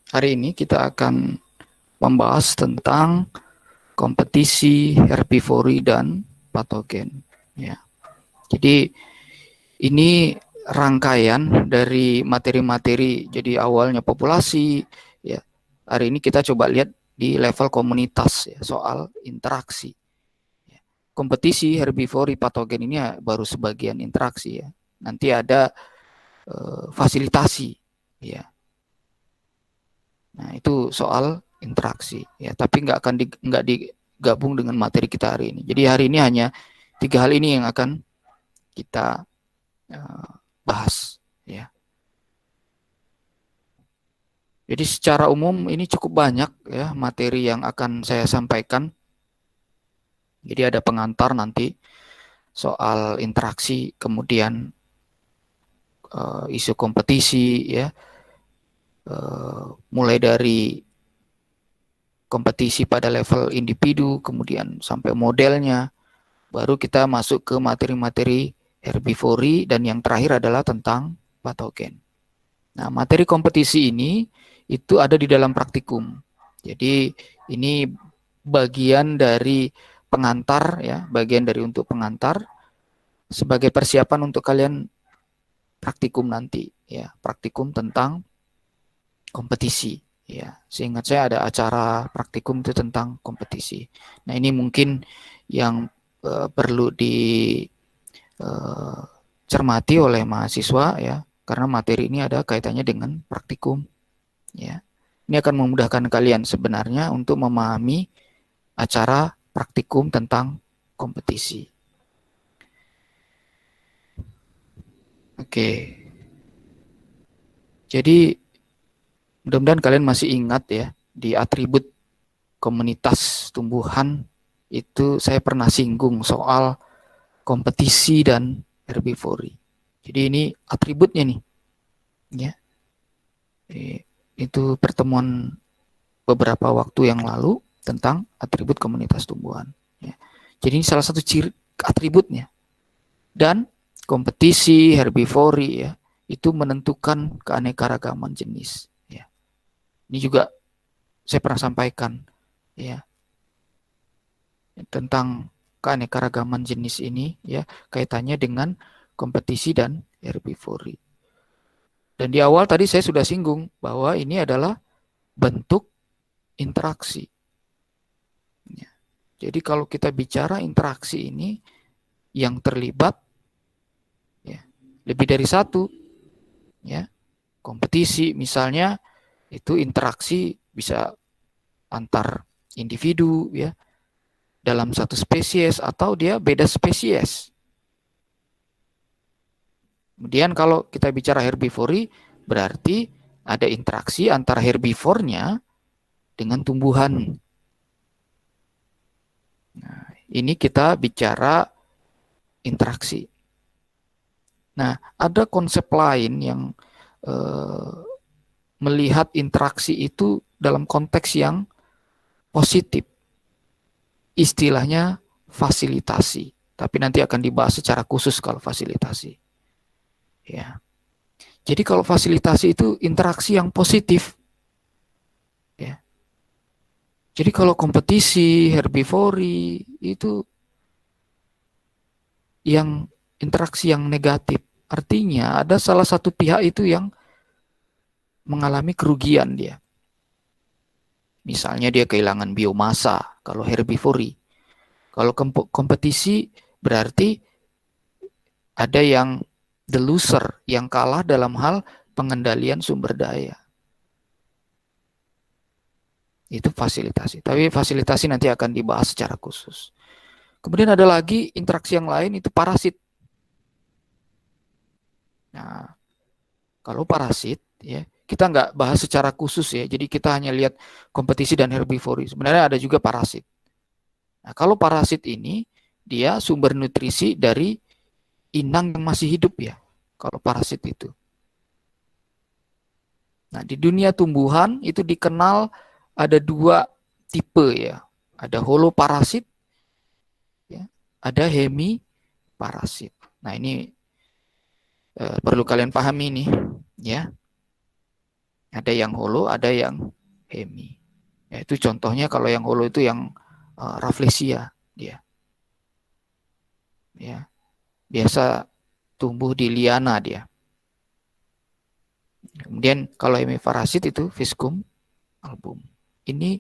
Hari ini kita akan membahas tentang kompetisi herbivori dan patogen. Ya. Jadi ini rangkaian dari materi-materi. Jadi awalnya populasi. Ya. Hari ini kita coba lihat di level komunitas ya, soal interaksi. Ya. Kompetisi herbivori patogen ini ya, baru sebagian interaksi ya. Nanti ada fasilitasi. Ya. Nah, itu soal interaksi ya, tapi nggak digabung dengan materi kita hari ini. Jadi hari ini hanya 3 hal ini yang akan kita bahas ya. Jadi secara umum ini cukup banyak ya materi yang akan saya sampaikan. Jadi ada pengantar nanti soal interaksi, kemudian isu kompetisi ya, mulai dari kompetisi pada level individu, kemudian sampai modelnya, baru kita masuk ke materi-materi herbivori, dan yang terakhir adalah tentang patogen. Nah, materi kompetisi ini itu ada di dalam praktikum. Jadi ini bagian dari pengantar ya, bagian dari untuk pengantar sebagai persiapan untuk kalian praktikum nanti ya, praktikum tentang kompetisi ya. Seingat saya ada acara praktikum itu tentang kompetisi. Nah, ini mungkin yang perlu dicermati oleh mahasiswa ya, karena materi ini ada kaitannya dengan praktikum ya. Ini akan memudahkan kalian sebenarnya untuk memahami acara praktikum tentang kompetisi. Oke. Jadi mudah-mudahan kalian masih ingat ya, di atribut komunitas tumbuhan itu saya pernah singgung soal kompetisi dan herbivori. Jadi ini atributnya nih, ya. Itu pertemuan beberapa waktu yang lalu tentang atribut komunitas tumbuhan. Ya. Jadi ini salah satu ciri atributnya. Dan kompetisi herbivori ya itu menentukan keanekaragaman jenis. Ya. Ini juga saya pernah sampaikan ya tentang keanekaragaman jenis ini ya, kaitannya dengan kompetisi dan herbivori. Dan di awal tadi saya sudah singgung bahwa ini adalah bentuk interaksi. Ya. Jadi kalau kita bicara interaksi ini yang terlibat ya, lebih dari satu ya. Kompetisi misalnya itu interaksi bisa antar individu ya, dalam satu spesies atau dia beda spesies. Kemudian kalau kita bicara herbivori, berarti ada interaksi antara herbivornya dengan tumbuhan. Nah, ini kita bicara interaksi. Nah, ada konsep lain yang melihat interaksi itu dalam konteks yang positif. Istilahnya fasilitasi. Tapi nanti akan dibahas secara khusus kalau fasilitasi. Ya. Jadi kalau fasilitasi itu interaksi yang positif. Ya. Jadi kalau kompetisi, herbivori itu yang interaksi yang negatif. Artinya ada salah satu pihak itu yang mengalami kerugian dia. Misalnya dia kehilangan biomasa kalau herbivori. Kalau kompetisi berarti ada yang the loser, yang kalah dalam hal pengendalian sumber daya. Itu fasilitasi. Tapi fasilitasi nanti akan dibahas secara khusus. Kemudian ada lagi interaksi yang lain, itu parasit. Nah, kalau parasit, ya kita nggak bahas secara khusus ya. Jadi kita hanya lihat kompetisi dan herbivori. Sebenarnya ada juga parasit. Nah, kalau parasit ini dia sumber nutrisi dari inang yang masih hidup ya. Kalau parasit itu. Nah, di dunia tumbuhan itu dikenal ada 2 tipe ya. Ada holoparasit, ya, ada hemiparasit. Nah, ini perlu kalian pahami nih, ya. Ada yang holo, ada yang hemi. Ya, itu contohnya kalau yang holo itu yang Rafflesia dia. Ya, biasa tumbuh di liana dia. Kemudian kalau hemiparasit itu Viscum album. Ini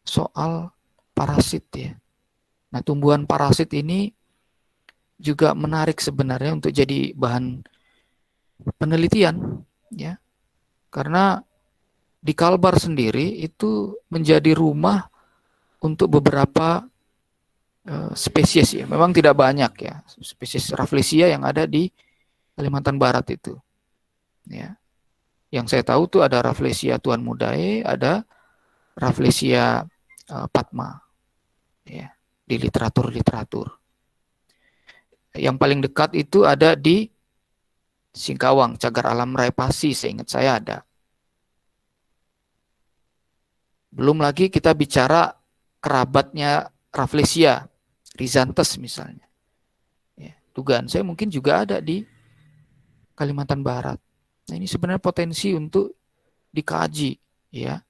soal parasit ya. Nah, tumbuhan parasit ini juga menarik sebenarnya untuk jadi bahan penelitian ya. Karena di Kalbar sendiri itu menjadi rumah untuk beberapa spesies ya. Memang tidak banyak ya spesies Rafflesia yang ada di Kalimantan Barat itu. Ya. Yang saya tahu tuh ada Rafflesia tuan mudae, ada Rafflesia Padma. Ya, di literatur-literatur. Yang paling dekat itu ada di Singkawang, Cagar Alam Raipasi, seingat saya ada. Belum lagi kita bicara kerabatnya Rafflesia, Rhizanthus misalnya. Ya, dugaan saya mungkin juga ada di Kalimantan Barat. Nah, ini sebenarnya potensi untuk dikaji ya,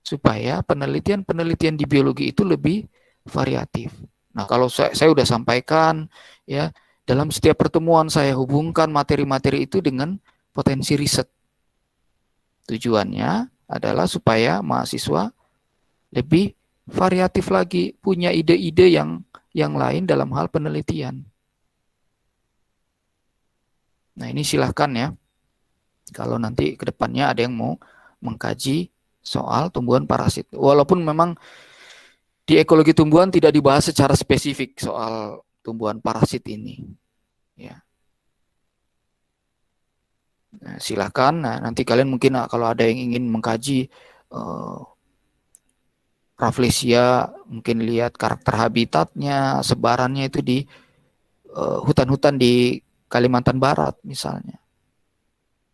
supaya penelitian-penelitian di biologi itu lebih variatif. Nah, kalau saya sudah sampaikan ya, dalam setiap pertemuan saya hubungkan materi-materi itu dengan potensi riset. Tujuannya adalah supaya mahasiswa lebih variatif lagi, punya ide-ide yang lain dalam hal penelitian. Nah, ini silahkan ya, kalau nanti ke depannya ada yang mau mengkaji soal tumbuhan parasit. Walaupun memang di ekologi tumbuhan tidak dibahas secara spesifik soal tumbuhan parasit ini. Ya. Nah, silahkan. Nah, nanti kalian mungkin kalau ada yang ingin mengkaji Rafflesia, mungkin lihat karakter habitatnya, sebarannya itu di hutan-hutan di Kalimantan Barat misalnya.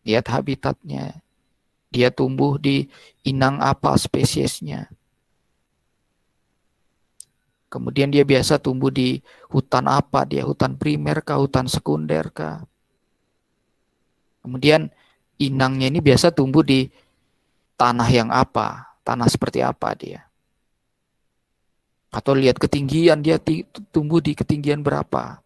Lihat habitatnya, dia tumbuh di inang apa spesiesnya. Kemudian dia biasa tumbuh di hutan apa, dia hutan primer kah, hutan sekunder kah. Kemudian inangnya ini biasa tumbuh di tanah yang apa, tanah seperti apa dia. Atau lihat ketinggian, dia tumbuh di ketinggian berapa.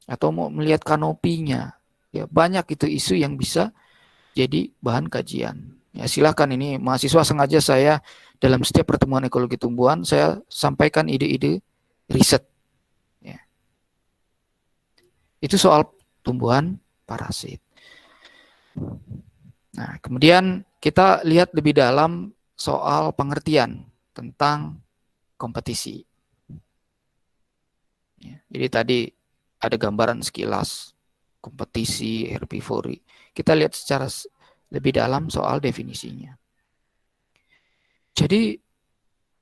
Atau mau melihat kanopinya. Ya, banyak itu isu yang bisa jadi bahan kajian. Ya, silakan, ini mahasiswa sengaja saya dalam setiap pertemuan ekologi tumbuhan saya sampaikan ide-ide riset. Ya. Itu soal tumbuhan parasit. Nah, kemudian kita lihat lebih dalam soal pengertian tentang kompetisi. Ya, jadi tadi ada gambaran sekilas kompetisi herbivori. Kita lihat secara lebih dalam soal definisinya. Jadi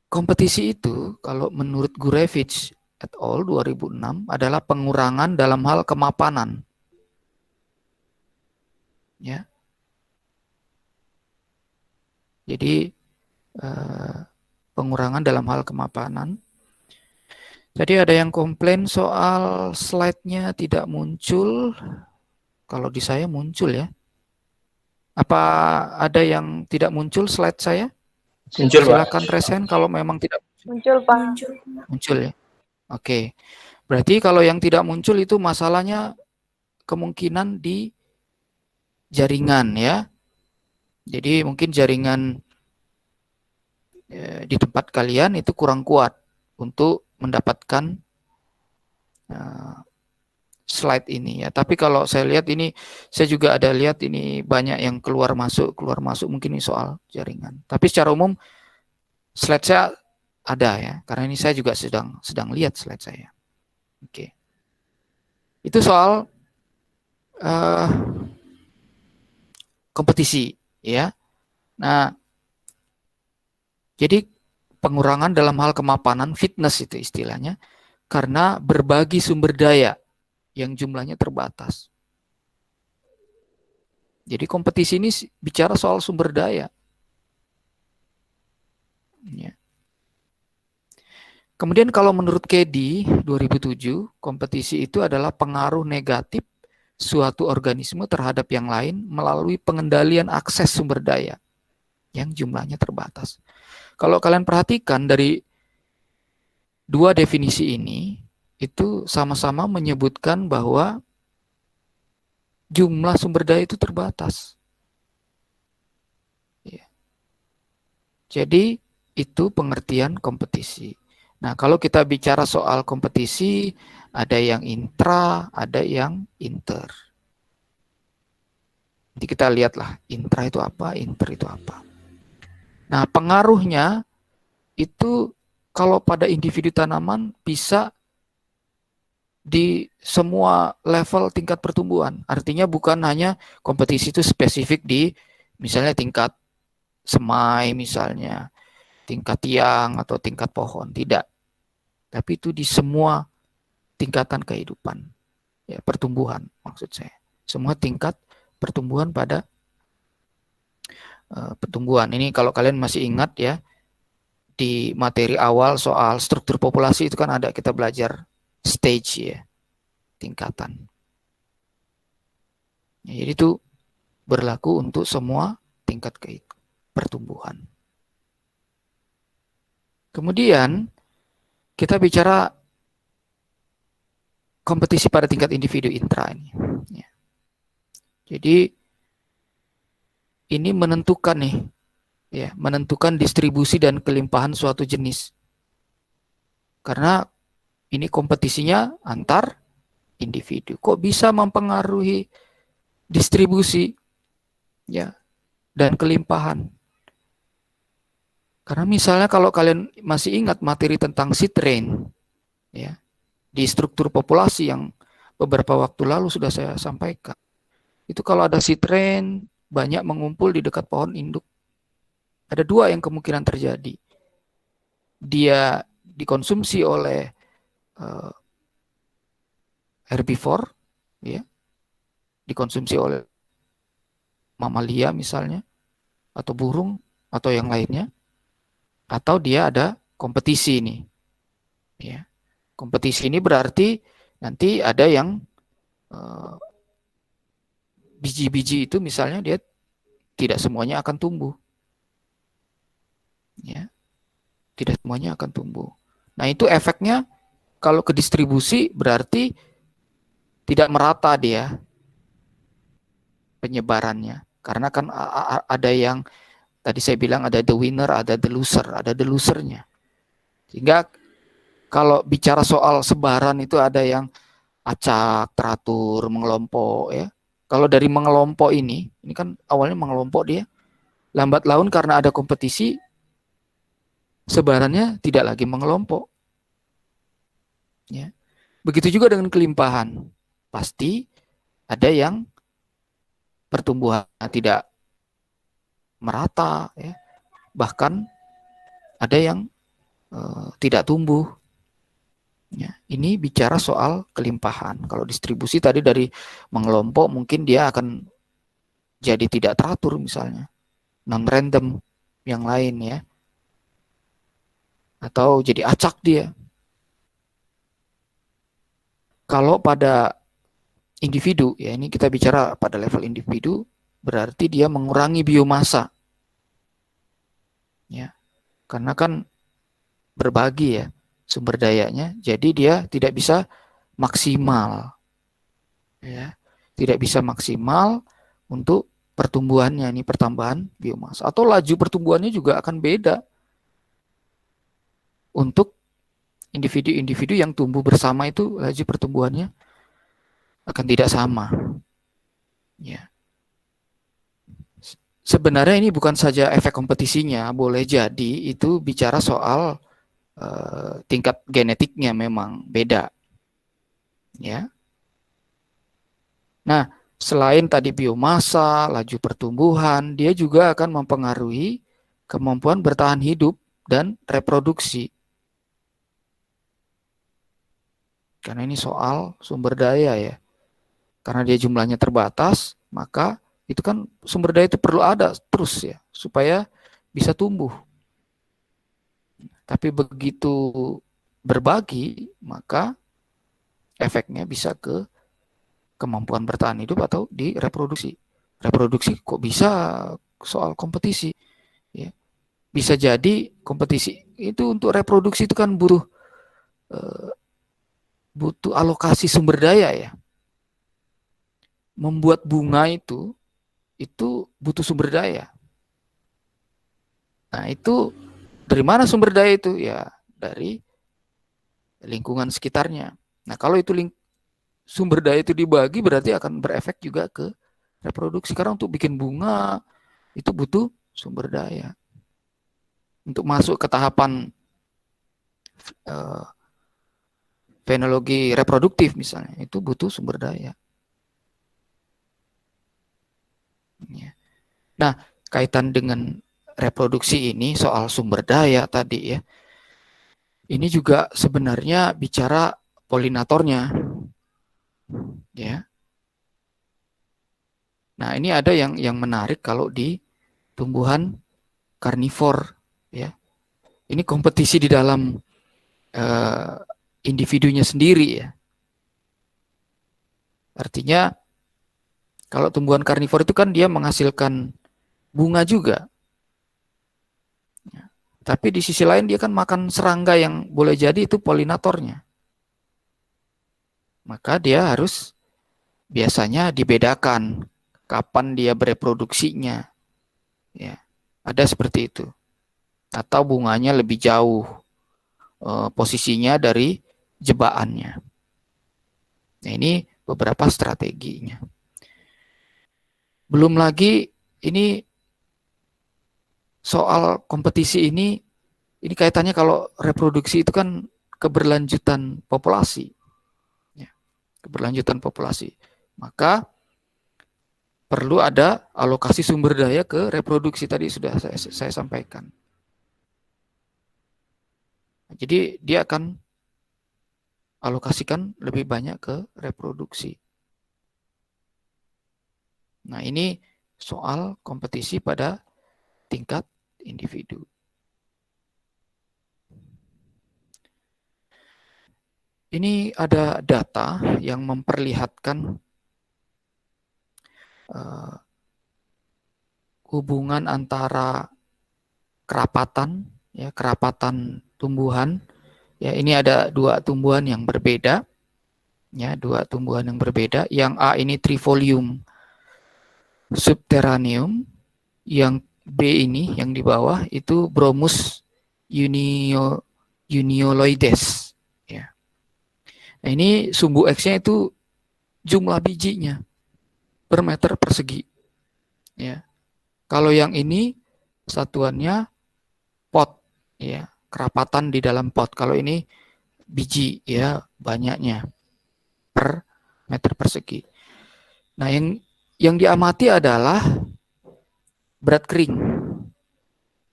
kompetisi itu kalau menurut Gurevich et al. 2006 adalah pengurangan dalam hal kemapanan. Ya. Jadi pengurangan dalam hal kemapanan. Jadi ada yang komplain soal slide-nya tidak muncul. Kalau di saya muncul ya. Apa ada yang tidak muncul slide saya? Muncul, silakan Pak. resen kalau memang tidak muncul, Pak. Muncul ya. Oke. Berarti kalau yang tidak muncul itu masalahnya kemungkinan di jaringan ya. Jadi mungkin jaringan di tempat kalian itu kurang kuat untuk mendapatkan slide ini ya. Tapi kalau saya lihat ini, saya juga ada lihat ini banyak yang keluar masuk mungkin ini soal jaringan. Tapi secara umum slide saya ada ya, karena ini saya juga sedang lihat slide saya. Oke. Itu soal kompetisi ya. Nah, jadi pengurangan dalam hal kemapanan, fitness itu istilahnya, karena berbagi sumber daya yang jumlahnya terbatas. Jadi kompetisi ini bicara soal sumber daya. Ya. Kemudian kalau menurut Kedi 2007, kompetisi itu adalah pengaruh negatif suatu organisme terhadap yang lain melalui pengendalian akses sumber daya yang jumlahnya terbatas. Kalau kalian perhatikan dari dua definisi ini, itu sama-sama menyebutkan bahwa jumlah sumber daya itu terbatas. Ya. Jadi itu pengertian kompetisi. Nah, kalau kita bicara soal kompetisi, ada yang intra, ada yang inter. Nanti kita lihatlah intra itu apa, inter itu apa. Nah, pengaruhnya itu kalau pada individu tanaman bisa di semua level tingkat pertumbuhan. Artinya bukan hanya kompetisi itu spesifik di misalnya tingkat semai misalnya, tingkat tiang atau tingkat pohon, tidak. Tapi itu di semua tingkatan kehidupan, ya, pertumbuhan maksud saya. Semua tingkat pertumbuhan pada pertumbuhan. Ini kalau kalian masih ingat ya, di materi awal soal struktur populasi itu kan ada kita belajar stage ya, tingkatan. Ya, jadi itu berlaku untuk semua tingkat pertumbuhan. Kemudian kita bicara kompetisi pada tingkat individu intra ini. Ya. Jadi ini menentukan nih, ya, menentukan distribusi dan kelimpahan suatu jenis. Karena ini kompetisinya antar individu. Kok bisa mempengaruhi distribusi, ya, dan kelimpahan? Karena misalnya kalau kalian masih ingat materi tentang seed rain, ya, di struktur populasi yang beberapa waktu lalu sudah saya sampaikan. Itu kalau ada seed rain banyak mengumpul di dekat pohon induk. Ada dua yang kemungkinan terjadi. Dia dikonsumsi oleh herbivore, ya, dikonsumsi oleh mamalia misalnya, atau burung, atau yang lainnya, atau dia ada kompetisi ini. Ya. Kompetisi ini berarti nanti ada yang biji-biji itu misalnya dia tidak semuanya akan tumbuh. Ya. Tidak semuanya akan tumbuh. Nah, itu efeknya kalau ke distribusi berarti tidak merata dia penyebarannya. Karena kan ada yang tadi saya bilang ada the winner, ada the loser, ada the losernya. Sehingga kalau bicara soal sebaran itu ada yang acak, teratur, mengelompok ya. Kalau dari mengelompok ini kan awalnya mengelompok dia, lambat laun karena ada kompetisi sebarannya tidak lagi mengelompok. Ya. Begitu juga dengan kelimpahan. Pasti ada yang pertumbuhan tidak merata ya. Bahkan ada yang tidak tumbuh. Ya, ini bicara soal kelimpahan. Kalau distribusi tadi dari mengelompok mungkin dia akan jadi tidak teratur misalnya, non-random yang lain ya, atau jadi acak dia. Kalau pada individu ya, ini kita bicara pada level individu, berarti dia mengurangi biomasa, ya, karena kan berbagi ya sumber dayanya, jadi dia tidak bisa maksimal, ya, tidak bisa maksimal untuk pertumbuhannya, ini pertambahan biomasa, atau laju pertumbuhannya juga akan beda untuk individu-individu yang tumbuh bersama, itu laju pertumbuhannya akan tidak sama. Ya. Sebenarnya ini bukan saja efek kompetisinya, boleh jadi itu bicara soal tingkat genetiknya memang beda. Ya. Nah, selain tadi biomasa, laju pertumbuhan, dia juga akan mempengaruhi kemampuan bertahan hidup dan reproduksi. Karena ini soal sumber daya ya. Karena dia jumlahnya terbatas, maka itu kan sumber daya itu perlu ada terus ya, supaya bisa tumbuh. Tapi begitu berbagi, maka efeknya bisa ke kemampuan bertahan hidup atau di reproduksi. Reproduksi kok bisa soal kompetisi, ya. Bisa jadi kompetisi itu untuk reproduksi itu kan butuh alokasi sumber daya, ya. Membuat bunga itu butuh sumber daya. Nah, itu dari mana sumber daya itu? Ya, dari lingkungan sekitarnya. Nah, kalau itu sumber daya itu dibagi, berarti akan berefek juga ke reproduksi. Karena untuk bikin bunga itu butuh sumber daya. Untuk masuk ke tahapan fenologi reproduktif misalnya, itu butuh sumber daya. Nah, kaitan dengan reproduksi ini soal sumber daya tadi, ya. Ini juga sebenarnya bicara polinatornya, ya. Nah, ini ada yang menarik kalau di tumbuhan karnivor, ya. Ini kompetisi di dalam individunya sendiri, ya. Artinya kalau tumbuhan karnivor itu kan dia menghasilkan bunga juga. Tapi di sisi lain dia kan makan serangga yang boleh jadi itu polinatornya. Maka dia harus biasanya dibedakan kapan dia bereproduksinya. Ya, ada seperti itu. Atau bunganya lebih jauh posisinya dari jebaannya. Nah, ini beberapa strateginya. Belum lagi ini soal kompetisi ini kaitannya kalau reproduksi itu kan keberlanjutan populasi. Ya, keberlanjutan populasi. Maka perlu ada alokasi sumber daya ke reproduksi, tadi sudah saya sampaikan. Jadi dia akan alokasikan lebih banyak ke reproduksi. Nah, ini soal kompetisi pada tingkat individu. Ini ada data yang memperlihatkan hubungan antara kerapatan, ya, kerapatan tumbuhan. Ya, ini ada dua tumbuhan yang berbeda. Ya, dua tumbuhan yang berbeda. Yang A ini Trifolium subterraneum, yang B ini yang di bawah itu Bromus unioloides. Ya. Nah, ini sumbu X-nya itu jumlah bijinya per meter persegi. Ya. Kalau yang ini satuannya pot, ya, kerapatan di dalam pot. Kalau ini biji, ya, banyaknya per meter persegi. Nah, yang diamati adalah berat kering,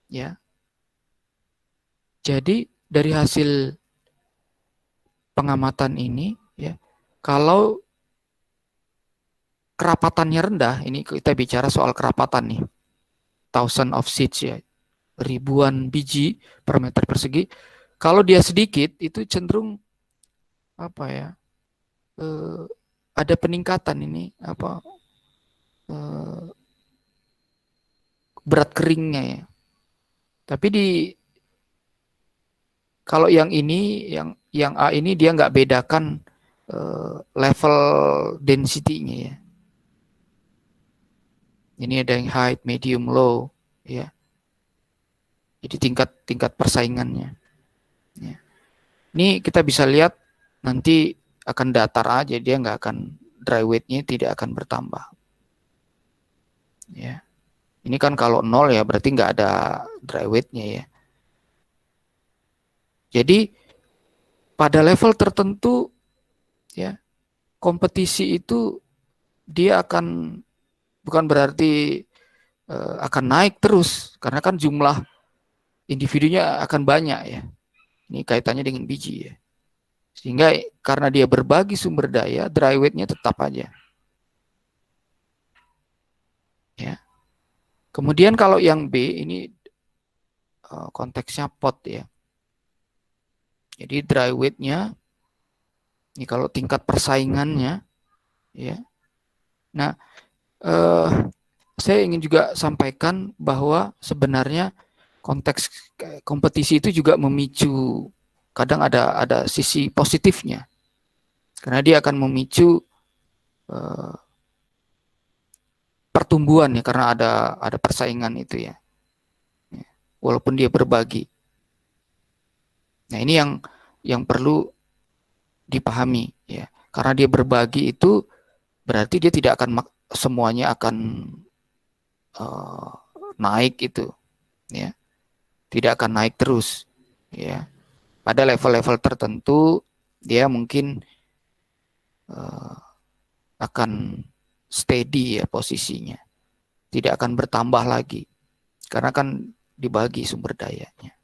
ya. Jadi dari hasil pengamatan ini, ya, kalau kerapatannya rendah, ini kita bicara soal kerapatan nih, thousand of seeds, ya, ribuan biji per meter persegi. Kalau dia sedikit, itu cenderung apa ya? Ada peningkatan ini apa? Berat keringnya, ya. Tapi kalau yang ini, yang A ini dia nggak bedakan level density-nya, ya. Ini ada yang high, medium, low, ya. Jadi tingkat persaingannya. Ya. Ini kita bisa lihat nanti akan datar aja, dia nggak akan, dry weight-nya tidak akan bertambah. Ya. Ini kan kalau 0 ya berarti nggak ada dry weight-nya, ya. Jadi pada level tertentu, ya, kompetisi itu dia akan bukan berarti akan naik terus, karena kan jumlah individunya akan banyak, ya. Ini kaitannya dengan biji, ya. Sehingga karena dia berbagi sumber daya, dry weight-nya tetap aja. Ya. Kemudian kalau yang B ini konteksnya pot, ya. Jadi dry weight-nya ini kalau tingkat persaingannya, ya, Nah, saya ingin juga sampaikan bahwa sebenarnya konteks kompetisi itu juga memicu, kadang ada sisi positifnya, karena dia akan memicu pertumbuhan ya, karena ada persaingan itu ya, walaupun dia berbagi. Nah, ini yang perlu dipahami ya, karena dia berbagi itu berarti dia tidak akan semuanya akan naik itu ya, tidak akan naik terus ya. Pada level-level tertentu dia mungkin akan steady ya posisinya, tidak akan bertambah lagi karena kan dibagi sumber dayanya.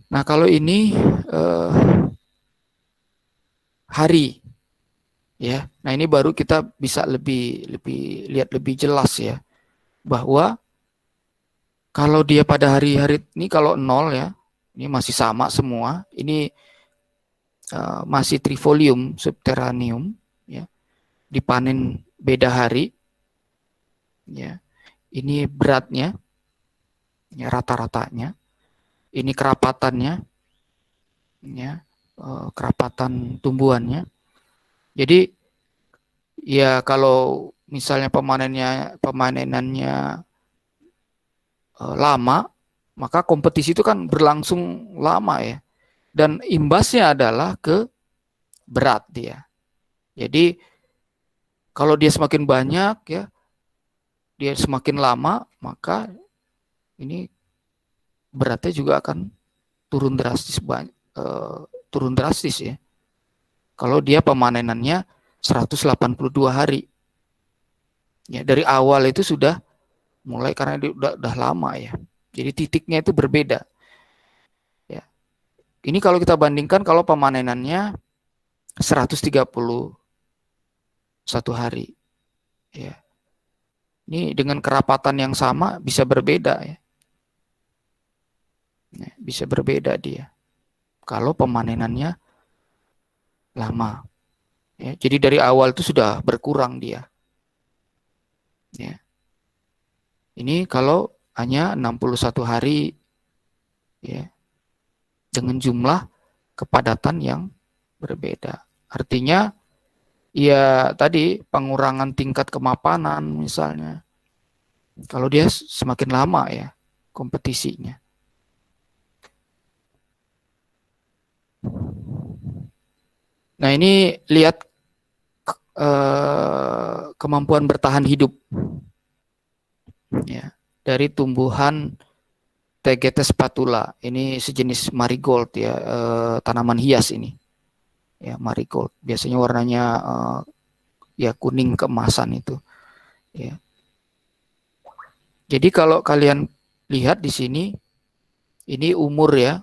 Nah, kalau ini hari ya. Nah, ini baru kita bisa lebih lihat lebih jelas ya, bahwa kalau dia pada hari-hari ini kalau 0 ya, ini masih sama semua. Ini masih trifolium subterraneum ya, dipanen beda hari ya. Ini beratnya ya, rata-ratanya. Ini kerapatannya ya, kerapatan tumbuhannya. Jadi ya kalau misalnya pemanenannya lama, maka kompetisi itu kan berlangsung lama ya. Dan imbasnya adalah ke berat dia. Jadi kalau dia semakin banyak ya, dia semakin lama, maka ini beratnya juga akan turun drastis, turun drastis ya. Kalau dia pemanenannya 182 hari. Ya, dari awal itu sudah mulai, karena dia udah lama ya. Jadi titiknya itu berbeda. Ya. Ini kalau kita bandingkan kalau pemanenannya 131 hari. Ya. Ini dengan kerapatan yang sama bisa berbeda ya. Bisa berbeda dia kalau pemanenannya lama ya. Jadi dari awal itu sudah berkurang dia ya. Ini kalau hanya 61 hari ya, dengan jumlah kepadatan yang berbeda. Artinya ya tadi pengurangan tingkat kemapanan misalnya, kalau dia semakin lama ya kompetisinya. Nah, ini lihat kemampuan bertahan hidup ya dari tumbuhan TGT spatula. Ini sejenis marigold ya, tanaman hias ini ya, marigold. Biasanya warnanya ya kuning keemasan itu ya. Jadi kalau kalian lihat di sini, ini umur ya,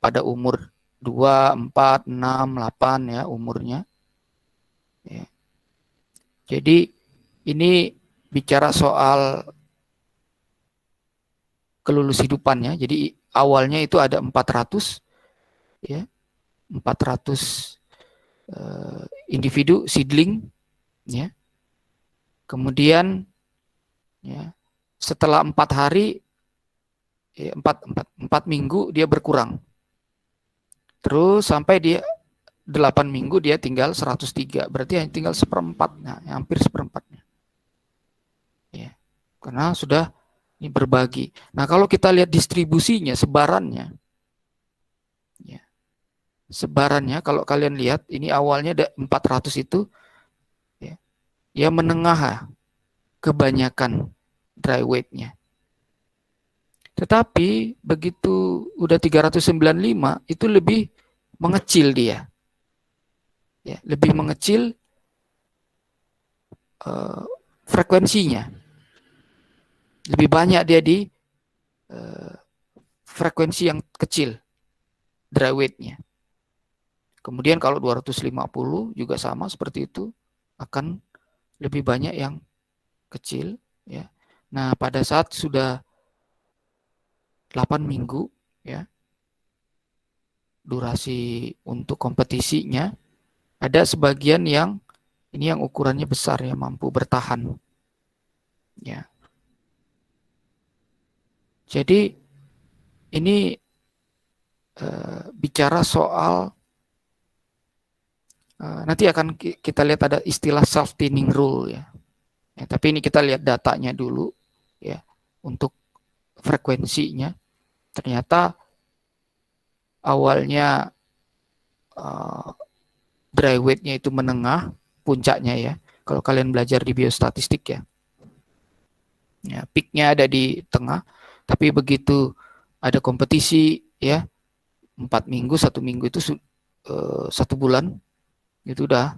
pada umur 2, 4, 6, 8 ya umurnya ya. Jadi ini bicara soal kelulus hidupannya. Jadi awalnya itu ada 400 ya, 400 individu seedling ya. Kemudian ya, setelah 4 hari ya, 4 minggu dia berkurang. Terus sampai dia 8 minggu dia tinggal 103. Berarti hanya tinggal seperempatnya, hampir seperempatnya. Ya. Karena sudah ini berbagi. Nah, kalau kita lihat distribusinya, sebarannya. Ya. Sebarannya kalau kalian lihat, ini awalnya ada 400 itu ya, ya menengah kebanyakan dry weight-nya. Tetapi begitu udah 395 itu lebih mengecil dia. Ya, lebih mengecil frekuensinya. Lebih banyak dia di frekuensi yang kecil dry weight-nya. Kemudian kalau 250 juga sama seperti itu, akan lebih banyak yang kecil ya. Nah, pada saat sudah 8 minggu ya, durasi untuk kompetisinya, ada sebagian yang ini yang ukurannya besar ya, mampu bertahan. Ya. Jadi ini bicara soal nanti akan kita lihat ada istilah self thinning rule ya. Ya. Tapi ini kita lihat datanya dulu ya untuk frekuensinya. Ternyata awalnya dry weight-nya itu menengah, puncaknya ya. Kalau kalian belajar di biostatistik ya. Ya, peak-nya ada di tengah, tapi begitu ada kompetisi ya, 4 minggu, 1 minggu itu 1 bulan itu udah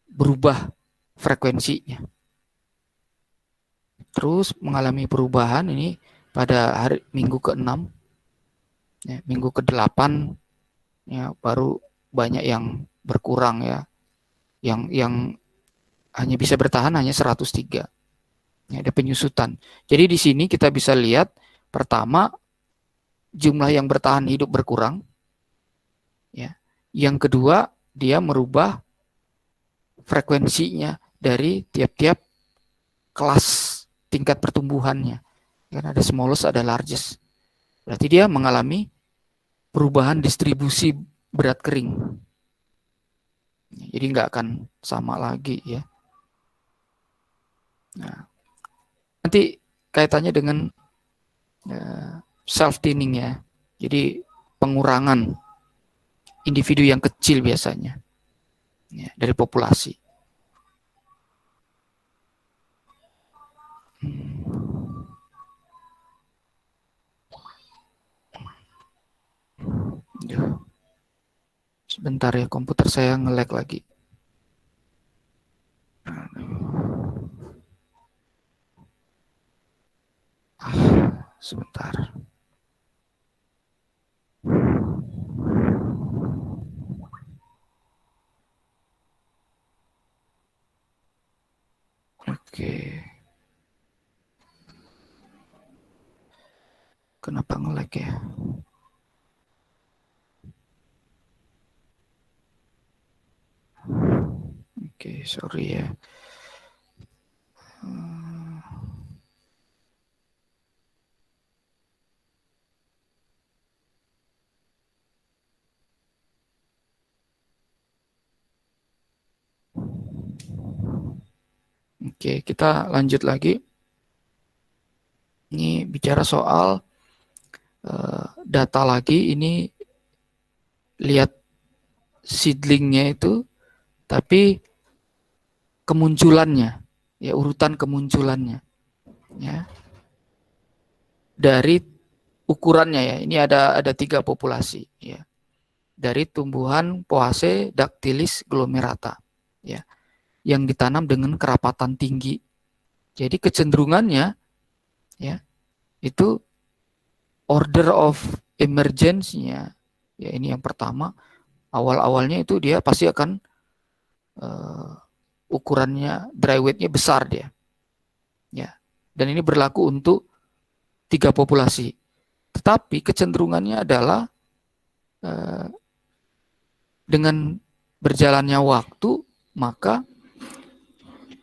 berubah frekuensinya. Terus mengalami perubahan ini pada hari minggu ke-6, ya, minggu ke-8 ya baru banyak yang berkurang ya. Yang hanya bisa bertahan hanya 103. Ya, ada penyusutan. Jadi di sini kita bisa lihat pertama jumlah yang bertahan hidup berkurang. Ya. Yang kedua, dia merubah frekuensinya dari tiap-tiap kelas tingkat pertumbuhannya. Kan ada smallest, ada largest. Berarti dia mengalami perubahan distribusi berat kering. Jadi nggak akan sama lagi ya. Nah, nanti kaitannya dengan self-thinning ya. Jadi pengurangan individu yang kecil biasanya ya, dari populasi. Sebentar ya, komputer saya nge-lag lagi. Sebentar. Oke. Kenapa nge-lag ya? Oke, sorry ya. Oke, kita lanjut lagi. Ini bicara soal data lagi. Ini lihat seedlingnya itu, tapi kemunculannya, ya urutan kemunculannya, ya dari ukurannya ya. Ini ada 3 populasi, ya dari tumbuhan Poaceae dactylis glomerata, ya yang ditanam dengan kerapatan tinggi. Jadi kecenderungannya, ya itu order of emergence-nya, ya ini yang pertama. Awal-awalnya itu dia pasti akan ukurannya dry weight-nya besar dia. Ya. Dan ini berlaku untuk 3 populasi. Tetapi kecenderungannya adalah dengan berjalannya waktu, maka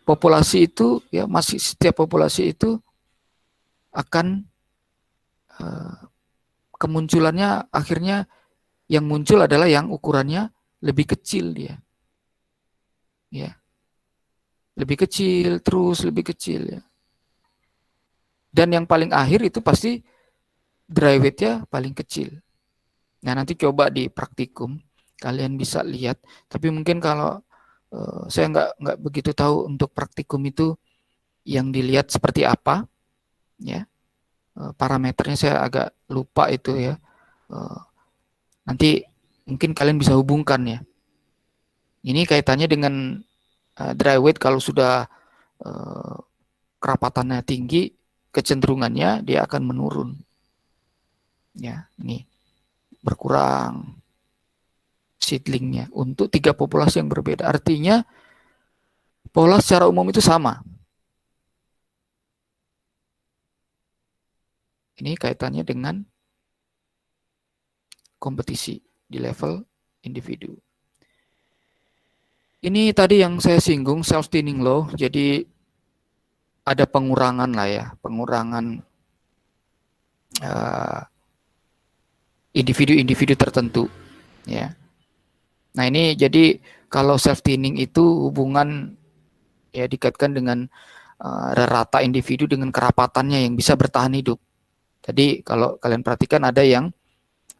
populasi itu ya masih setiap populasi itu akan kemunculannya akhirnya yang muncul adalah yang ukurannya lebih kecil dia. Ya. Lebih kecil, terus lebih kecil ya. Dan yang paling akhir itu pasti dry weight-nya paling kecil. Nah, nanti coba di praktikum kalian bisa lihat. Tapi mungkin kalau saya nggak begitu tahu untuk praktikum itu yang dilihat seperti apa, ya parameternya saya agak lupa itu ya. Nanti mungkin kalian bisa hubungkan ya. Ini kaitannya dengan dry weight kalau sudah kerapatannya tinggi, kecenderungannya dia akan menurun. Ya, ini berkurang seedlingnya untuk 3 populasi yang berbeda. Artinya pola secara umum itu sama. Ini kaitannya dengan kompetisi di level individu. Ini tadi yang saya singgung, self-thinning law. Jadi ada pengurangan lah ya, pengurangan individu-individu tertentu ya. Nah ini jadi kalau self-thinning itu hubungan ya dikaitkan dengan rata individu dengan kerapatannya yang bisa bertahan hidup. Jadi kalau kalian perhatikan ada yang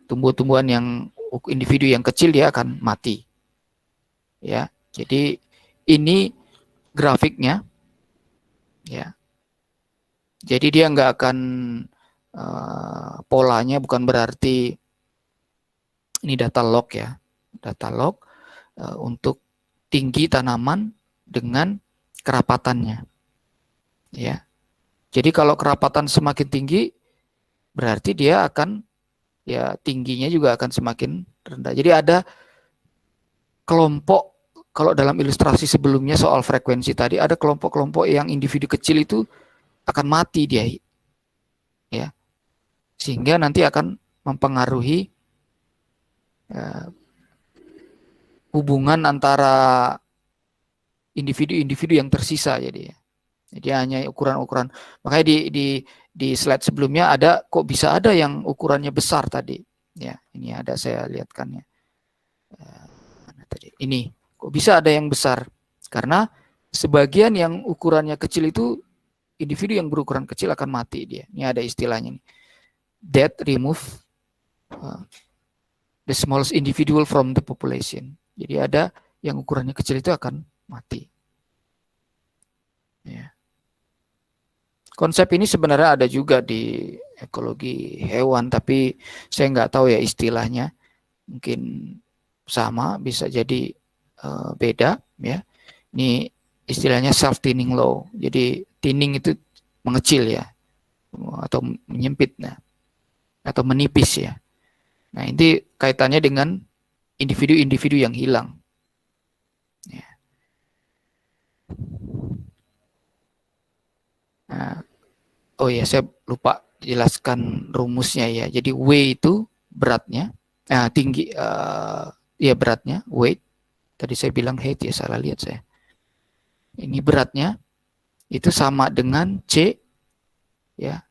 tumbuh-tumbuhan yang individu yang kecil dia akan mati. Ya. Jadi ini grafiknya ya. Jadi dia nggak akan polanya bukan berarti ini data log ya. Data log untuk tinggi tanaman dengan kerapatannya. Ya. Jadi kalau kerapatan semakin tinggi berarti dia akan ya tingginya juga akan semakin rendah. Jadi ada kelompok, kalau dalam ilustrasi sebelumnya soal frekuensi tadi, ada kelompok-kelompok yang individu kecil itu akan mati dia. Ya. Sehingga nanti akan mempengaruhi hubungan antara individu-individu yang tersisa jadi. Jadi hanya ukuran-ukuran. Makanya di slide sebelumnya ada kok bisa ada yang ukurannya besar tadi. Ya, ini ada saya lihatkan ya. Ini kok bisa ada yang besar? Karena sebagian yang ukurannya kecil itu individu yang berukuran kecil akan mati dia. Ini ada istilahnya nih. Death remove the smallest individual from the population. Jadi ada yang ukurannya kecil itu akan mati. Ya. Konsep ini sebenarnya ada juga di ekologi hewan, tapi saya nggak tahu ya istilahnya. Mungkin sama, bisa jadi beda. Ya. Ini istilahnya self-thinning law. Jadi thinning itu mengecil ya, atau menyempit, nah, atau menipis ya. Nah ini kaitannya dengan individu-individu yang hilang. Ya. Nah, oh ya, saya lupa jelaskan rumusnya ya. Jadi W itu beratnya, tinggi, ya beratnya, weight. Tadi saya bilang height ya, salah lihat saya. Ini beratnya itu sama dengan C, ya,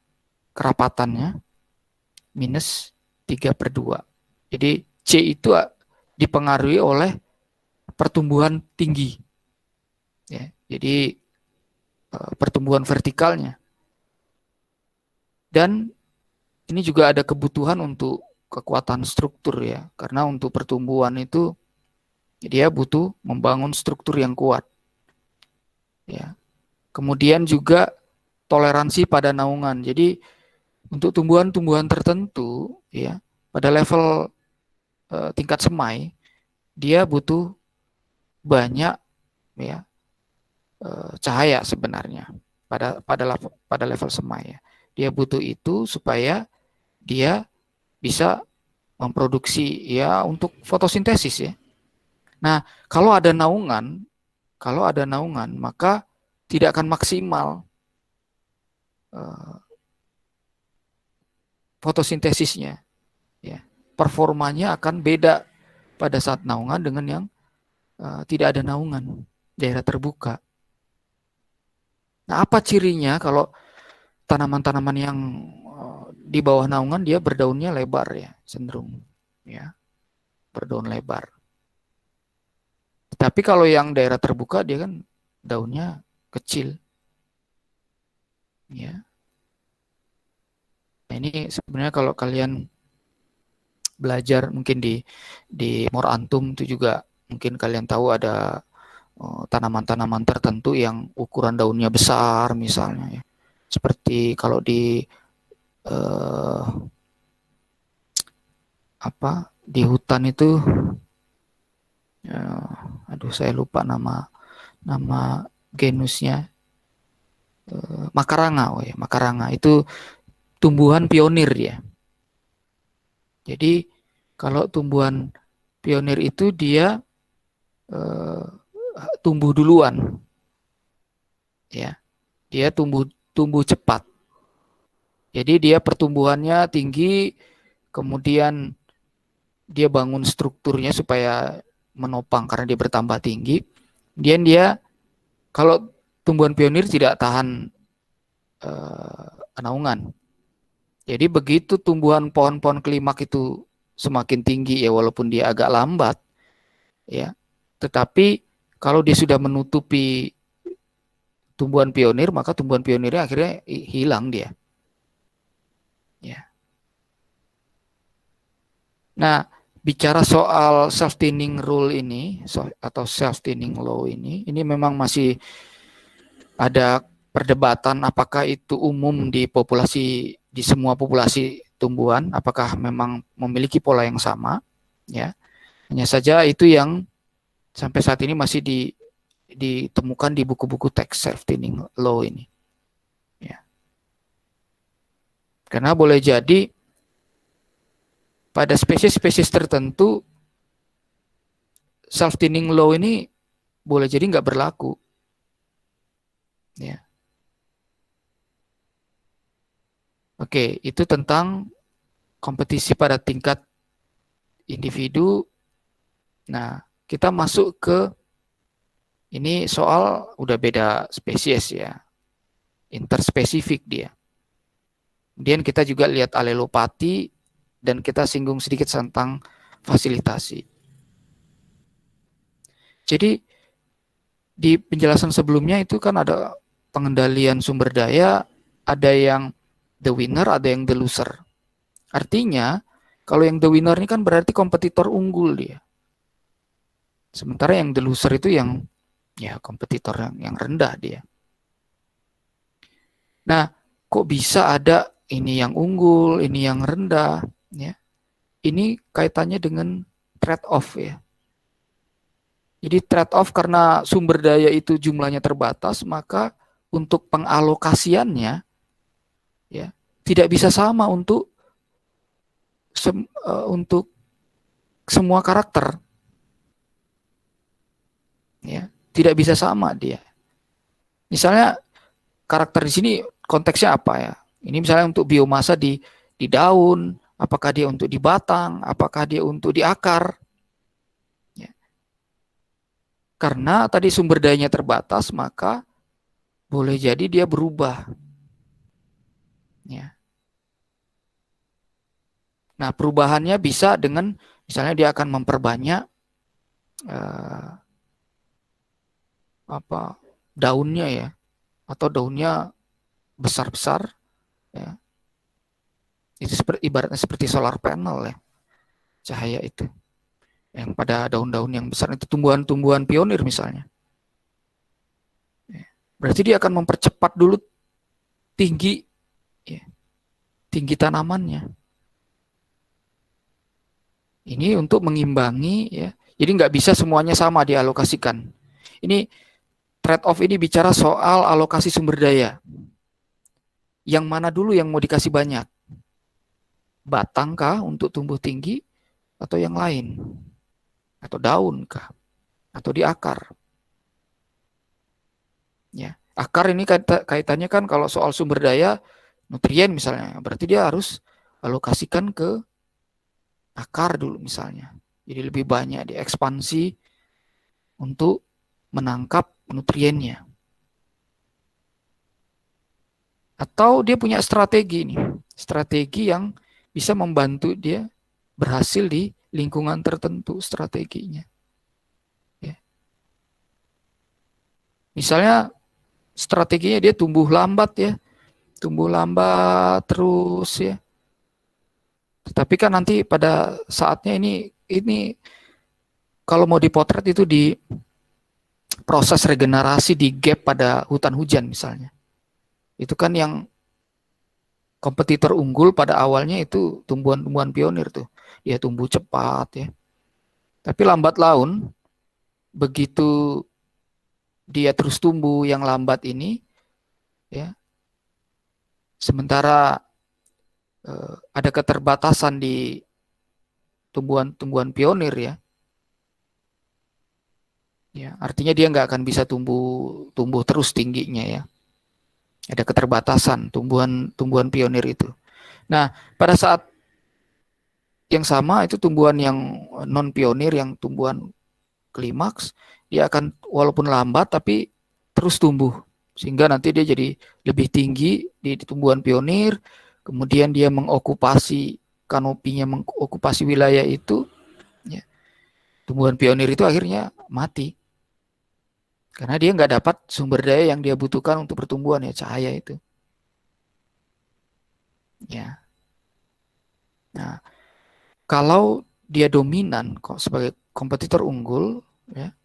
kerapatannya minus 3/2. Jadi C itu dipengaruhi oleh pertumbuhan tinggi. Ya, jadi pertumbuhan vertikalnya. Dan ini juga ada kebutuhan untuk kekuatan struktur ya, karena untuk pertumbuhan itu dia butuh membangun struktur yang kuat. Ya. Kemudian juga toleransi pada naungan. Jadi untuk tumbuhan-tumbuhan tertentu ya, pada level tingkat semai dia butuh banyak ya cahaya sebenarnya pada level semai ya. Dia butuh itu supaya dia bisa memproduksi ya untuk fotosintesis ya. Nah, kalau ada naungan maka tidak akan maksimal fotosintesisnya ya. Performanya akan beda pada saat naungan dengan yang tidak ada naungan, daerah terbuka. Nah, apa cirinya kalau tanaman-tanaman yang di bawah naungan dia berdaunnya lebar ya, cenderung ya, berdaun lebar. Tapi kalau yang daerah terbuka dia kan daunnya kecil. Ya. Nah, ini sebenarnya kalau kalian belajar mungkin di Morantum itu juga mungkin kalian tahu ada tanaman-tanaman tertentu yang ukuran daunnya besar misalnya ya. Seperti kalau di di hutan itu aduh saya lupa nama genusnya, makaranga. Oh ya, makaranga itu tumbuhan pionir ya. Jadi kalau tumbuhan pionir itu dia tumbuh duluan, ya, dia tumbuh cepat. Jadi dia pertumbuhannya tinggi, kemudian dia bangun strukturnya supaya menopang karena dia bertambah tinggi. Kemudian dia kalau tumbuhan pionir tidak tahan naungan. Jadi begitu tumbuhan pohon-pohon kelimak itu semakin tinggi ya walaupun dia agak lambat ya. Tetapi kalau dia sudah menutupi tumbuhan pionir maka tumbuhan pionirnya akhirnya hilang dia. Ya. Nah, bicara soal self-thinning rule ini atau self-thinning law ini memang masih ada perdebatan apakah itu umum di semua populasi tumbuhan, apakah memang memiliki pola yang sama, ya. Hanya saja itu yang sampai saat ini masih ditemukan di buku-buku teks self-thinning law ini. Ya. Karena boleh jadi pada spesies-spesies tertentu self-thinning law ini boleh jadi nggak berlaku. Ya. Oke, itu tentang kompetisi pada tingkat individu. Nah, kita masuk ke ini soal udah beda spesies ya, interspesifik dia. Kemudian kita juga lihat alelopati dan kita singgung sedikit tentang fasilitasi. Jadi di penjelasan sebelumnya itu kan ada pengendalian sumber daya, ada yang the winner, ada yang the loser. Artinya kalau yang the winner ini kan berarti kompetitor unggul dia. Sementara yang the loser itu yang ya kompetitor yang rendah dia. Nah, kok bisa ada ini yang unggul, ini yang rendah, ya? Ini kaitannya dengan trade-off ya. Jadi trade-off karena sumber daya itu jumlahnya terbatas, maka untuk pengalokasiannya ya tidak bisa sama untuk semua karakter. Ya, tidak bisa sama dia. Misalnya karakter di sini konteksnya apa ya? Ini misalnya untuk biomasa di daun, apakah dia untuk di batang, apakah dia untuk di akar? Ya. Karena tadi sumber dayanya terbatas, maka boleh jadi dia berubah. Ya. Nah, perubahannya bisa dengan misalnya dia akan memperbanyak daunnya ya, atau daunnya besar-besar ya. Itu ibaratnya seperti solar panel ya, cahaya itu yang pada daun-daun yang besar itu tumbuhan-tumbuhan pionir misalnya. Berarti dia akan mempercepat dulu tinggi ya, tinggi tanamannya. Ini untuk mengimbangi ya. Jadi nggak bisa semuanya sama dialokasikan. Ini trade-off ini bicara soal alokasi sumber daya. Yang mana dulu yang mau dikasih banyak? Batang kah untuk tumbuh tinggi atau yang lain? Atau daun kah? Atau di akar? Ya, akar ini kaitannya kan kalau soal sumber daya nutrien misalnya, berarti dia harus alokasikan ke akar dulu misalnya. Jadi lebih banyak diekspansi untuk menangkap nutriennya. Atau dia punya strategi nih, strategi yang bisa membantu dia berhasil di lingkungan tertentu strateginya. Ya. Misalnya strateginya dia tumbuh lambat ya, tumbuh lambat terus ya. Tetapi kan nanti pada saatnya ini kalau mau dipotret itu di proses regenerasi di gap pada hutan hujan misalnya. Itu kan yang kompetitor unggul pada awalnya itu tumbuhan-tumbuhan pionir tuh. Dia tumbuh cepat ya. Tapi lambat laun begitu dia terus tumbuh yang lambat ini ya. Sementara ada keterbatasan di tumbuhan-tumbuhan pionir ya. Ya, artinya dia nggak akan bisa tumbuh terus tingginya ya. Ada keterbatasan tumbuhan pionir itu. Nah, pada saat yang sama itu tumbuhan yang non pionir, yang tumbuhan klimaks, dia akan walaupun lambat tapi terus tumbuh sehingga nanti dia jadi lebih tinggi di tumbuhan pionir, kemudian dia mengokupasi kanopinya, mengokupasi wilayah itu, ya. Tumbuhan pionir itu akhirnya mati karena dia nggak dapat sumber daya yang dia butuhkan untuk pertumbuhan, ya cahaya itu. Ya. Nah, kalau dia dominan kok sebagai kompetitor unggul, ya,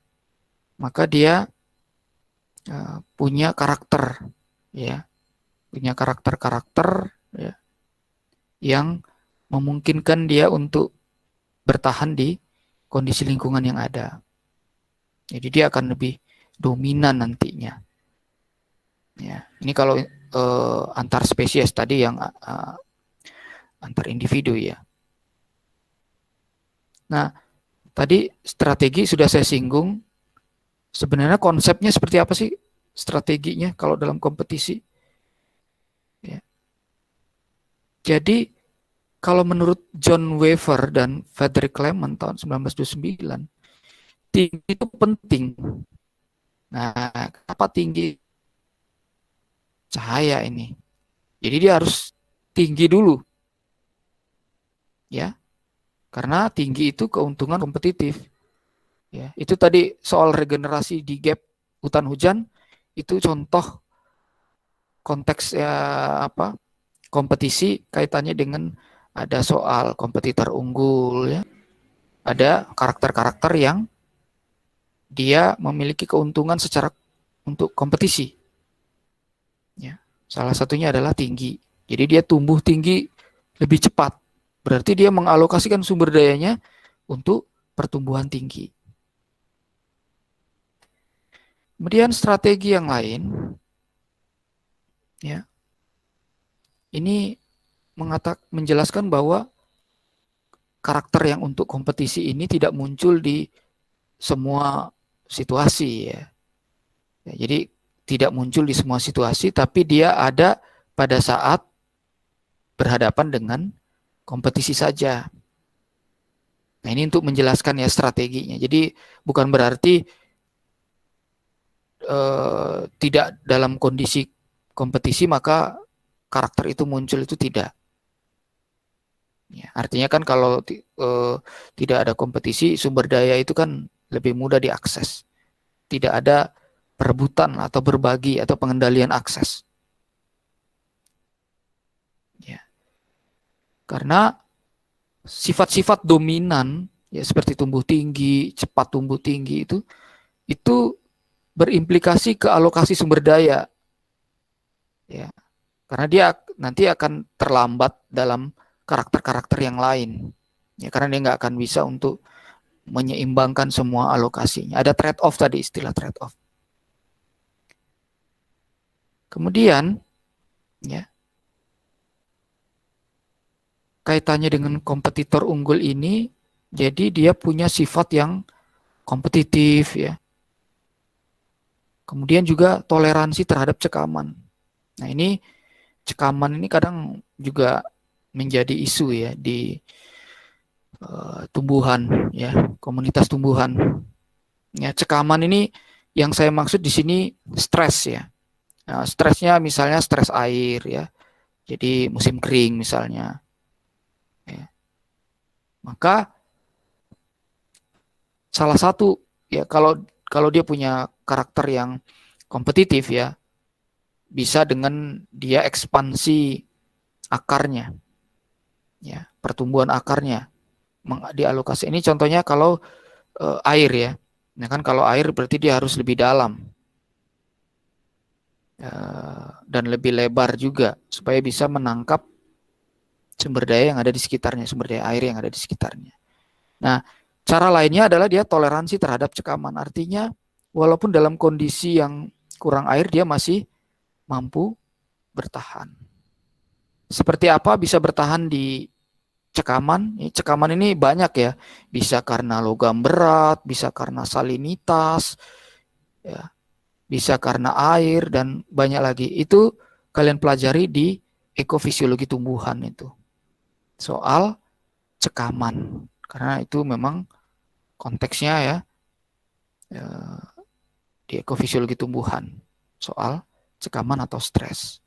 maka dia punya karakter, ya, punya karakter-karakter, ya, yang memungkinkan dia untuk bertahan di kondisi lingkungan yang ada. Jadi dia akan lebih dominan nantinya. Ya, ini kalau antar spesies tadi yang antar individu, ya. Nah, tadi strategi sudah saya singgung. Sebenarnya konsepnya seperti apa sih strateginya kalau dalam kompetisi? Ya. Jadi kalau menurut John Weaver dan Frederick Lehman tahun 1929, tinggi itu penting. Nah, apa tinggi? Cahaya ini. Jadi dia harus tinggi dulu. Ya. Karena tinggi itu keuntungan kompetitif. Ya, itu tadi soal regenerasi di gap hutan hujan, itu contoh konteks ya, apa, kompetisi kaitannya dengan ada soal kompetitor unggul, ya. Ada karakter-karakter yang dia memiliki keuntungan secara untuk kompetisi. Ya. Salah satunya adalah tinggi. Jadi dia tumbuh tinggi lebih cepat. Berarti dia mengalokasikan sumber dayanya untuk pertumbuhan tinggi. Kemudian strategi yang lain, ya, ini menjelaskan bahwa karakter yang untuk kompetisi ini tidak muncul di semua situasi, ya. Ya, jadi tidak muncul di semua situasi, tapi dia ada pada saat berhadapan dengan kompetisi saja. Nah, ini untuk menjelaskan ya strateginya. Jadi bukan berarti tidak dalam kondisi kompetisi maka karakter itu muncul, itu tidak. Ya, artinya kan kalau tidak ada kompetisi, sumber daya itu kan lebih mudah diakses. Tidak ada perebutan atau berbagi atau pengendalian akses. Ya. Karena sifat-sifat dominan, ya seperti tumbuh tinggi, cepat tumbuh tinggi itu berimplikasi ke alokasi sumber daya. Ya. Karena dia nanti akan terlambat dalam karakter-karakter yang lain. Ya, karena dia nggak akan bisa untuk menyeimbangkan semua alokasinya. Ada trade-off tadi, istilah trade-off. Kemudian, ya, kaitannya dengan kompetitor unggul ini, jadi dia punya sifat yang kompetitif, ya. Kemudian juga toleransi terhadap cekaman. Nah, ini cekaman ini kadang juga menjadi isu, ya, di tumbuhan, ya, komunitas tumbuhan. Ya, cekaman ini yang saya maksud di sini stres, ya. Nah, stresnya misalnya stres air, ya. Jadi musim kering misalnya. Ya. Maka salah satu, ya, kalau dia punya karakter yang kompetitif, ya, bisa dengan dia ekspansi akarnya, ya, pertumbuhan akarnya dialokasi. Ini contohnya kalau air, ya. Nah, kan kalau air berarti dia harus lebih dalam dan lebih lebar juga supaya bisa menangkap sumber daya yang ada di sekitarnya, sumber daya air yang ada di sekitarnya. Nah, cara lainnya adalah dia toleransi terhadap cekaman. Artinya walaupun dalam kondisi yang kurang air dia masih mampu bertahan. Seperti apa bisa bertahan di cekaman? Cekaman ini banyak, ya. Bisa karena logam berat, bisa karena salinitas, ya, bisa karena air, dan banyak lagi. Itu kalian pelajari di ekofisiologi tumbuhan itu. Soal cekaman, karena itu memang konteksnya ya di ekofisiologi tumbuhan soal cekaman atau stres.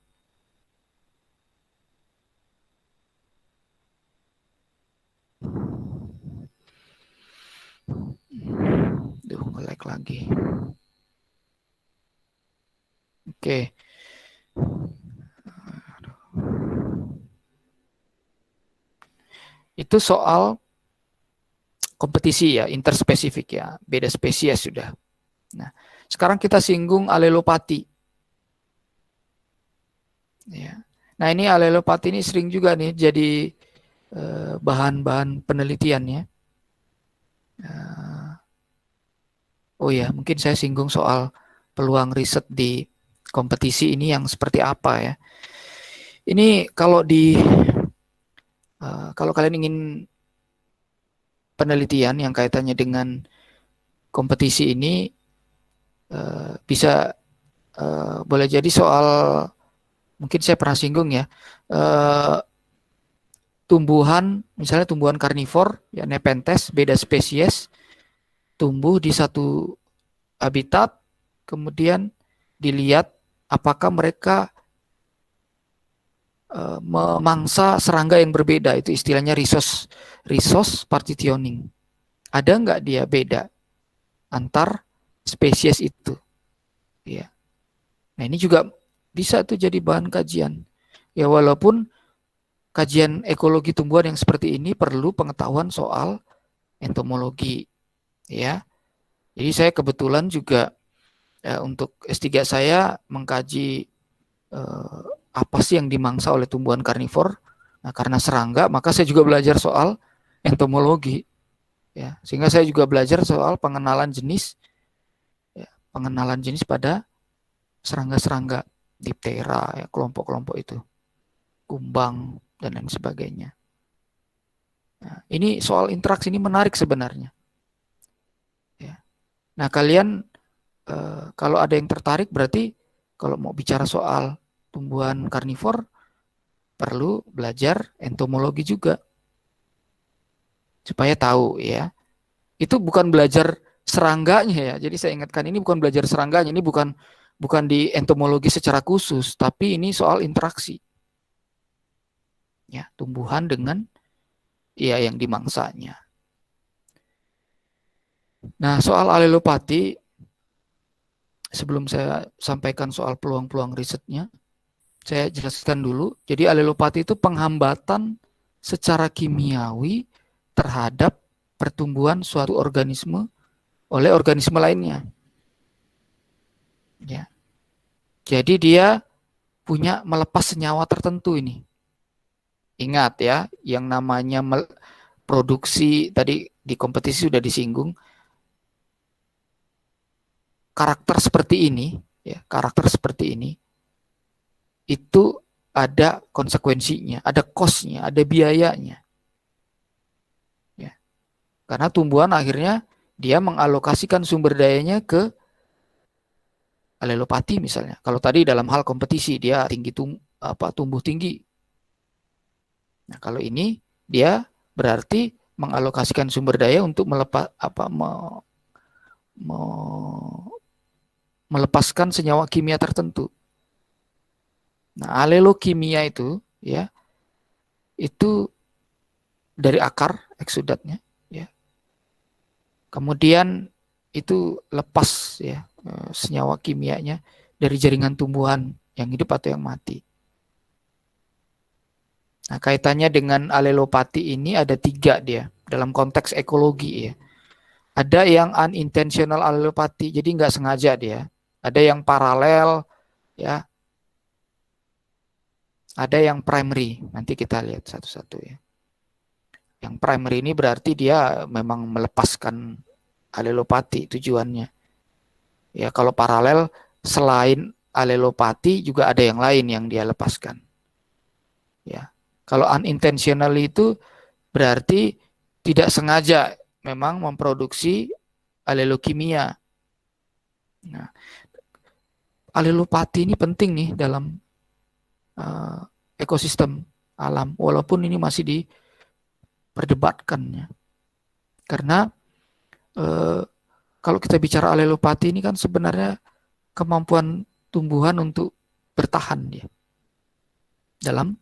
Duh, nge-lag lagi. Oke. Itu soal kompetisi ya, interspesifik ya, beda spesies sudah. Nah, sekarang kita singgung alelopati. Ya. Nah, ini alelopati ini sering juga nih jadi bahan-bahan penelitian ya. Oh ya, mungkin saya singgung soal peluang riset di kompetisi ini yang seperti apa ya. Ini kalau kalian ingin penelitian yang kaitannya dengan kompetisi ini bisa boleh jadi soal, mungkin saya pernah singgung ya, tumbuhan, misalnya tumbuhan karnivor ya, Nepenthes, beda spesies, tumbuh di satu habitat, kemudian dilihat apakah mereka memangsa serangga yang berbeda, itu istilahnya resource partitioning. Ada nggak dia beda antar spesies itu? Ya. Nah, ini juga bisa tuh jadi bahan kajian. Ya, walaupun kajian ekologi tumbuhan yang seperti ini perlu pengetahuan soal entomologi, ya. Jadi saya kebetulan juga untuk S3 saya mengkaji apa sih yang dimangsa oleh tumbuhan karnivor. Nah, karena serangga, maka saya juga belajar soal entomologi, ya. Sehingga saya juga belajar soal pengenalan jenis, ya, pengenalan jenis pada serangga-serangga, Diptera, ya, kelompok-kelompok itu, kumbang dan lain sebagainya. Nah, ini soal interaksi ini menarik sebenarnya. Ya. Nah, kalian kalau ada yang tertarik, berarti kalau mau bicara soal tumbuhan karnivor perlu belajar entomologi juga supaya tahu ya. Itu bukan belajar serangganya ya. Jadi saya ingatkan, ini bukan belajar serangganya, ini bukan di entomologi secara khusus, tapi ini soal interaksi. Ya, tumbuhan dengan ya yang dimangsanya. Nah, soal alelopati, sebelum saya sampaikan soal peluang-peluang risetnya, saya jelaskan dulu. Jadi alelopati itu penghambatan secara kimiawi terhadap pertumbuhan suatu organisme oleh organisme lainnya. Ya. Jadi dia punya melepas senyawa tertentu ini. Ingat ya, yang namanya produksi tadi di kompetisi sudah disinggung. Karakter seperti ini, ya, karakter seperti ini itu ada konsekuensinya, ada cost-nya, ada biayanya. Ya. Karena tumbuhan akhirnya dia mengalokasikan sumber dayanya ke alelopati misalnya. Kalau tadi dalam hal kompetisi dia tumbuh tinggi. Nah, kalau ini dia berarti mengalokasikan sumber daya untuk melepaskan senyawa kimia tertentu. Nah, alelokimia itu ya, itu dari akar eksudatnya ya. Kemudian itu lepas ya senyawa kimianya dari jaringan tumbuhan yang hidup atau yang mati. Nah, kaitannya dengan alelopati ini ada 3 dia dalam konteks ekologi ya. Ada yang unintentional alelopati, jadi nggak sengaja dia. Ada yang paralel ya. Ada yang primary, nanti kita lihat satu-satu ya. Yang primary ini berarti dia memang melepaskan alelopati tujuannya. Ya, kalau paralel selain alelopati juga ada yang lain yang dia lepaskan. Ya. Kalau unintentional itu berarti tidak sengaja memang memproduksi alelokimia. Nah, alelopati ini penting nih dalam ekosistem alam, walaupun ini masih perdebatkannya. Karena kalau kita bicara alelopati ini kan sebenarnya kemampuan tumbuhan untuk bertahan dia dalam